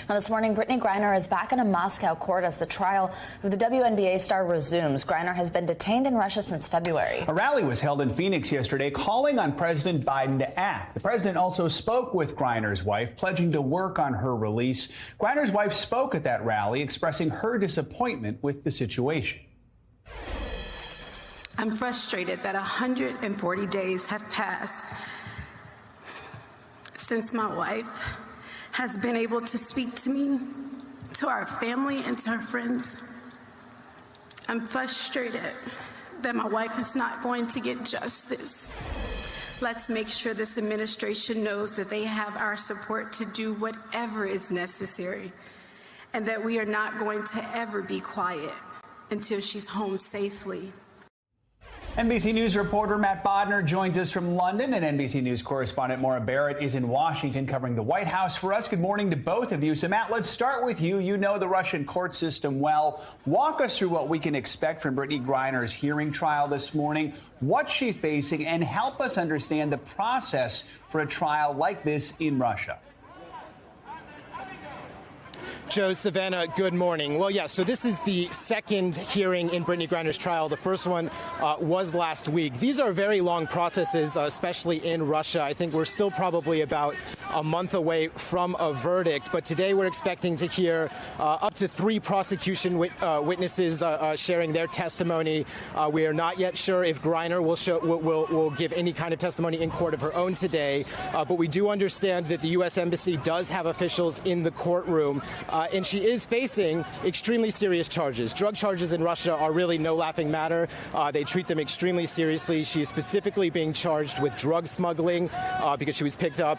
Now, this morning, Brittney Griner is back in a Moscow court as the trial of the WNBA star resumes. Griner has been detained in Russia since February. A rally was held in Phoenix yesterday calling on President Biden to act. The president also spoke with Griner's wife, pledging to work on her release. Griner's wife spoke at that rally, expressing her disappointment with the situation. I'm frustrated that 140 days have passed since my wife has been able to speak to me, to our family, and to her friends. I'm frustrated that my wife is not going to get justice. Let's make sure this administration knows that they have our support to do whatever is necessary, and that we are not going to ever be quiet until she's home safely. NBC News reporter Matt Bodner joins us from London, and NBC News correspondent Maura Barrett is in Washington covering the White House for us. Good morning to both of you. So, Matt, let's start with you. You know the Russian court system well. Walk us through what we can expect from Brittney Griner's hearing trial this morning, what's she facing, and help us understand the process for a trial like this in Russia. Joe, Savannah, good morning. Well, yeah, so this is the second hearing in Brittney Griner's trial. The first one was last week. These are very long processes, especially in Russia. I think we're still probably about a month away from a verdict. But today we're expecting to hear up to 3 prosecution witnesses sharing their testimony. We are not yet sure if Griner will give any kind of testimony in court of her own today. But we do understand that the U.S. Embassy does have officials in the courtroom. And she is facing extremely serious charges. Drug charges in Russia are really no laughing matter. They treat them extremely seriously. She is specifically being charged with drug smuggling because she was picked up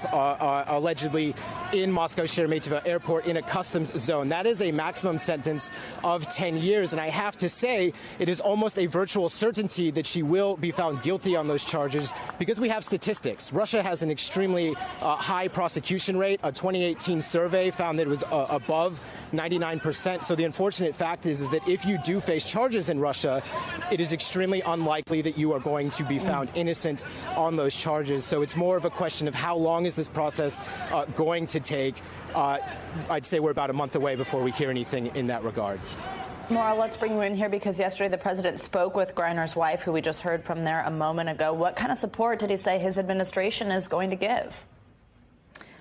allegedly in Moscow's Sheremetyevo airport in a customs zone. That is a maximum sentence of 10 years. And I have to say, it is almost a virtual certainty that she will be found guilty on those charges because we have statistics. Russia has an extremely high prosecution rate. A 2018 survey found that it was above 99%. So the unfortunate fact is that if you do face charges in Russia, it is extremely unlikely that you are going to be found innocent on those charges. So it's more of a question of how long is this process going to take. I'd say we're about a month away before we hear anything in that regard. Maura, let's bring you in here because yesterday the president spoke with Griner's wife, who we just heard from there a moment ago. What kind of support did he say his administration is going to give?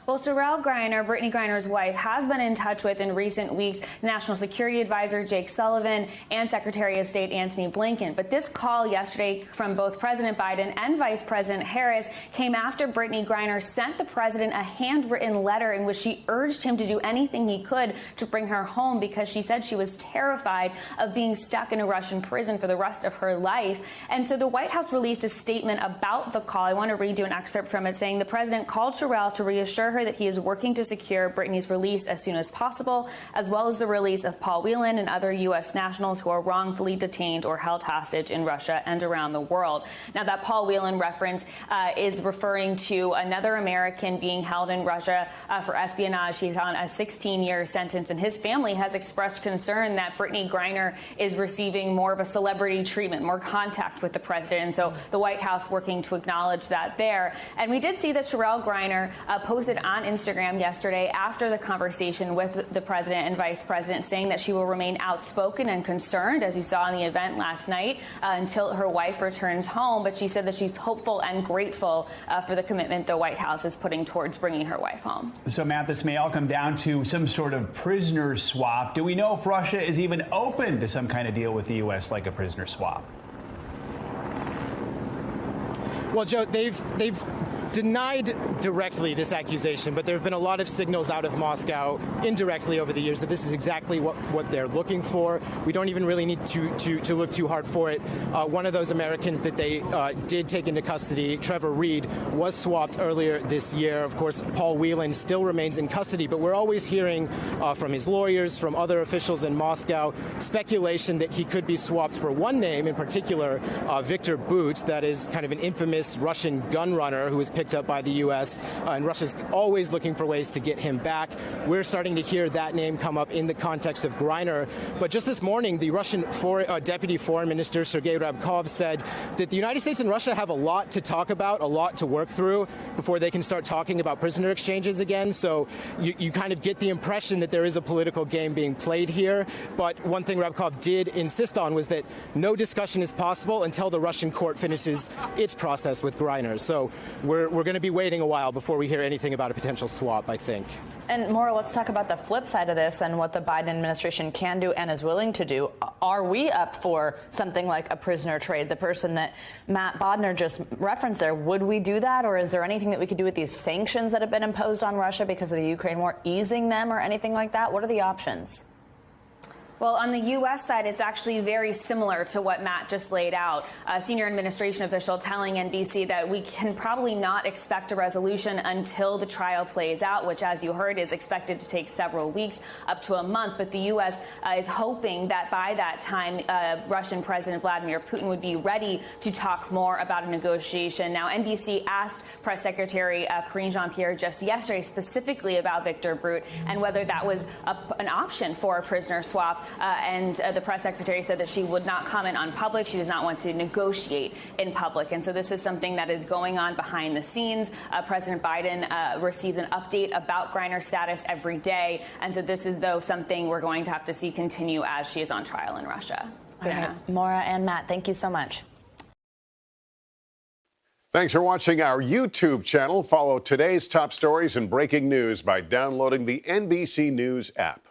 Well, Brittney Griner's wife, has been in touch with in recent weeks National Security Advisor Jake Sullivan and Secretary of State Antony Blinken. But this call yesterday from both President Biden and Vice President Harris came after Brittney Griner sent the president a handwritten letter in which she urged him to do anything he could to bring her home because she said she was terrified of being stuck in a Russian prison for the rest of her life. And so the White House released a statement about the call. I want to read you an excerpt from it, saying the president called Sherelle to reassure her that he is working to secure Brittney's release as soon as possible, as well as the release of Paul Whelan and other U.S. nationals who are wrongfully detained or held hostage in Russia and around the world. Now, that Paul Whelan reference is referring to another American being held in Russia for espionage. He's on a 16-year sentence, and his family has expressed concern that Brittney Griner is receiving more of a celebrity treatment, more contact with the president. And so the White House working to acknowledge that there. And we did see that Sherelle Griner posted on Instagram yesterday after the conversation with the president and vice president, saying that she will remain outspoken and concerned, as you saw in the event last night, until her wife returns home. But she said that she's hopeful and grateful for the commitment the White House is putting towards bringing her wife home. So, Matt, this may all come down to some sort of prisoner swap. Do we know if Russia is even open to some kind of deal with the U.S. like a prisoner swap? Well, Joe, they've denied directly this accusation, but there have been a lot of signals out of Moscow indirectly over the years that this is exactly what they're looking for. We don't even really need to look too hard for it. One of those Americans that they did take into custody, Trevor Reed, was swapped earlier this year. Of course, Paul Whelan still remains in custody, but we're always hearing from his lawyers, from other officials in Moscow, speculation that he could be swapped for one name in particular, Victor Bout, that is kind of an infamous Russian gun runner who was picked up by the U.S., and Russia's always looking for ways to get him back. We're starting to hear that name come up in the context of Griner. But just this morning, the Russian Deputy Foreign Minister Sergei Ryabkov said that the United States and Russia have a lot to talk about, a lot to work through before they can start talking about prisoner exchanges again. So you kind of get the impression that there is a political game being played here. But one thing Ryabkov did insist on was that no discussion is possible until the Russian court finishes its process with Griner. So we're going to be waiting a while before we hear anything about a potential swap, I think. And Maura, let's talk about the flip side of this and what the Biden administration can do and is willing to do. Are we up for something like a prisoner trade? The person that Matt Bodner just referenced there, would we do that? Or is there anything that we could do with these sanctions that have been imposed on Russia because of the Ukraine war, easing them or anything like that? What are the options? Well, on the U.S. side, it's actually very similar to what Matt just laid out. A senior administration official telling NBC that we can probably not expect a resolution until the trial plays out, which, as you heard, is expected to take several weeks, up to a month. But the U.S. Is hoping that by that time, Russian President Vladimir Putin would be ready to talk more about a negotiation. Now, NBC asked Press Secretary Karine Jean-Pierre just yesterday specifically about Victor Brut and whether that was an option for a prisoner swap. And the press secretary said that she would not comment on public. She does not want to negotiate in public. And so this is something that is going on behind the scenes. President Biden receives an update about Griner's status every day. And so this is, though, something we're going to have to see continue as she is on trial in Russia. Maura and Matt, thank you so much. Thanks for watching our YouTube channel. Follow today's top stories and breaking news by downloading the NBC News app.